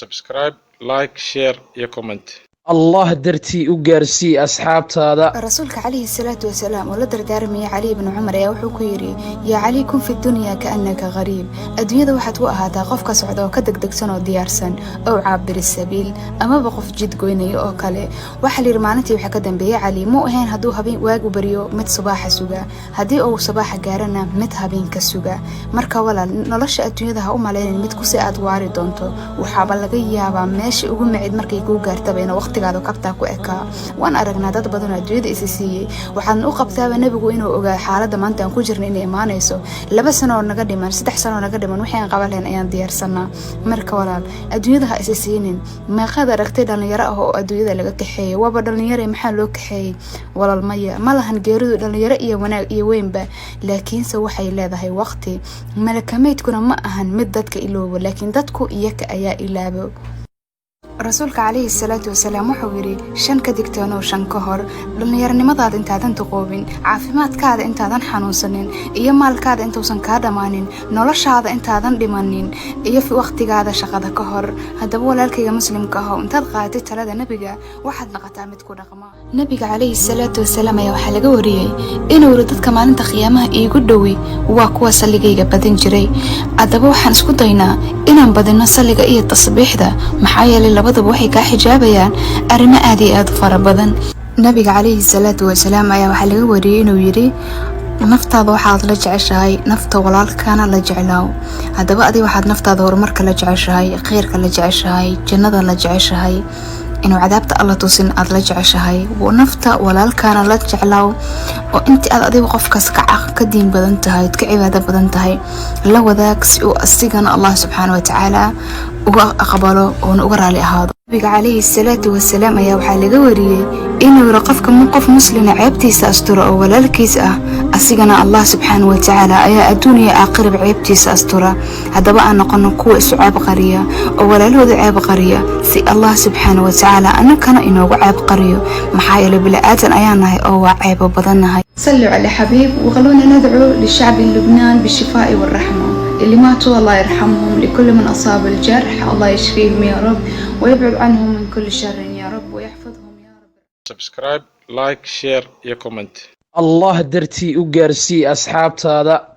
subscribe, like, share iyo comment. الله درتي وقارسي أصحاب هذا رسولك عليه الصلاة والسلام ولدر دارمي علي بن عمر يا وحكيري يا علي كن في الدنيا كأنك غريب الدنيا واحد وقها قفك سعودة وكدك دكسن وديارسن أو عابر السبيل أما بقف جد قويني أو كله وحلي رمانتي وحكدن بي علي مو هين هدو هبين واجو بريو مت صباح سجا هدي أو صباح جارنا مت هبين كسجا مركا ولا نلش الدنيا ده هم علينا مت كسي أدوار دونتو وحابل لقيا بماشي وقوم عيد مركي جو جارت بينا وقت قاعدو كبتا ku ekaa waan aragnaa dad badan oo adduunyada is siiyay waxaan u qabtaa nabigu inuu ogaa xaaladda maanta aan ku jirno inay imaanayso 2 sano oo naga dhiman 3 sano oo naga dhiman wixii aan qaban lahayn ayaan diyaarsanaa marka walaal adduunyada ha is siinin ma qad aragtay dhalinyaro ah oo adduunyada laga kaxeeyay waba dhalinyaro maxaa loo kaxeeyay walaal ma lahan geeridu dhalinyaro iyo wanaag iyo weynba laakiinse waxay leedahay waqti malakameedkuna ma ahan mid dadka iloobo laakiin dadku iyaga ayaa ilaabo رسولك عليه الصلاة والسلام وحويري شن كدكتون وشن كهر لنيرنمضاد انتادن تقوبين عافيمات كاد انتادن حنوسنين إيا مال كاد انتو سن كادمانين نولش هذا انتادن دمانين إيا في وقت قادة شقادة كهر هذا بولالك يا مسلم كهو انتاد قادة تلاد نبيغا واحد نقطع متكو رقما نبيغا عليه الصلاة والسلام يا وحلقة وريي إنو ردد كمان انت خيامه إيقو دوي واكوا سلقيقا بدن جري أدبو حنسكو دينا إنان بدنا سلقا إيا التصبيح ده محايا للبا waxay ka xijaabayaan arimo aad iyo aad fara badan nabiga kaleey salaatu wasalaam ayaa waxa laga wariyay inuu yiri naftaada waxaad la jeceshahay nafta walaalkaana la jeclaaw hadaba adiga waxaad naftaada horumarka la jeceshahay khayrka la jeceshahay jannada la jeceshahay inuu cadaabta Allah tusin aad la jeceshahay oo nafta walaalkaana la jeclaaw oo inta aad adiga qofkaas ka diin badan tahay ka cibaado badan tahay la wadaag si uu asigana Allah subhanahu wa ta'ala uga aqbalo oo uga raali ahaado nabiga kaleey salaatu wasalaam ayaa waxa laga wariyay inuu raqafka qof muslim ceebtiisa asturo oo walaalkiis ah asigana Allah subhanahu wa ta'ala ayaa adduunyo aakhir ceebtiisa astura hadaba aan noqono kuwa isu ceeb qariya oo walaalooda ceeb qariya si Allah subhanahu wa ta'ala anakana inoogu ceeb qariyo maxaa yeelay bilaadan ayaan nahay oo waa ceeb badanahay صلوا على حبيب وخلونا ندعو للشعب اللبنان بالشفاء والرحمة اللي ماتوا الله يرحمهم لكل من أصاب الجرح الله يشفيهم يا رب ويبعد عنهم من كل شر يا رب ويحفظهم يا رب subscribe, like, share iyo comment. الله درتي وقارسي أصحاب هذا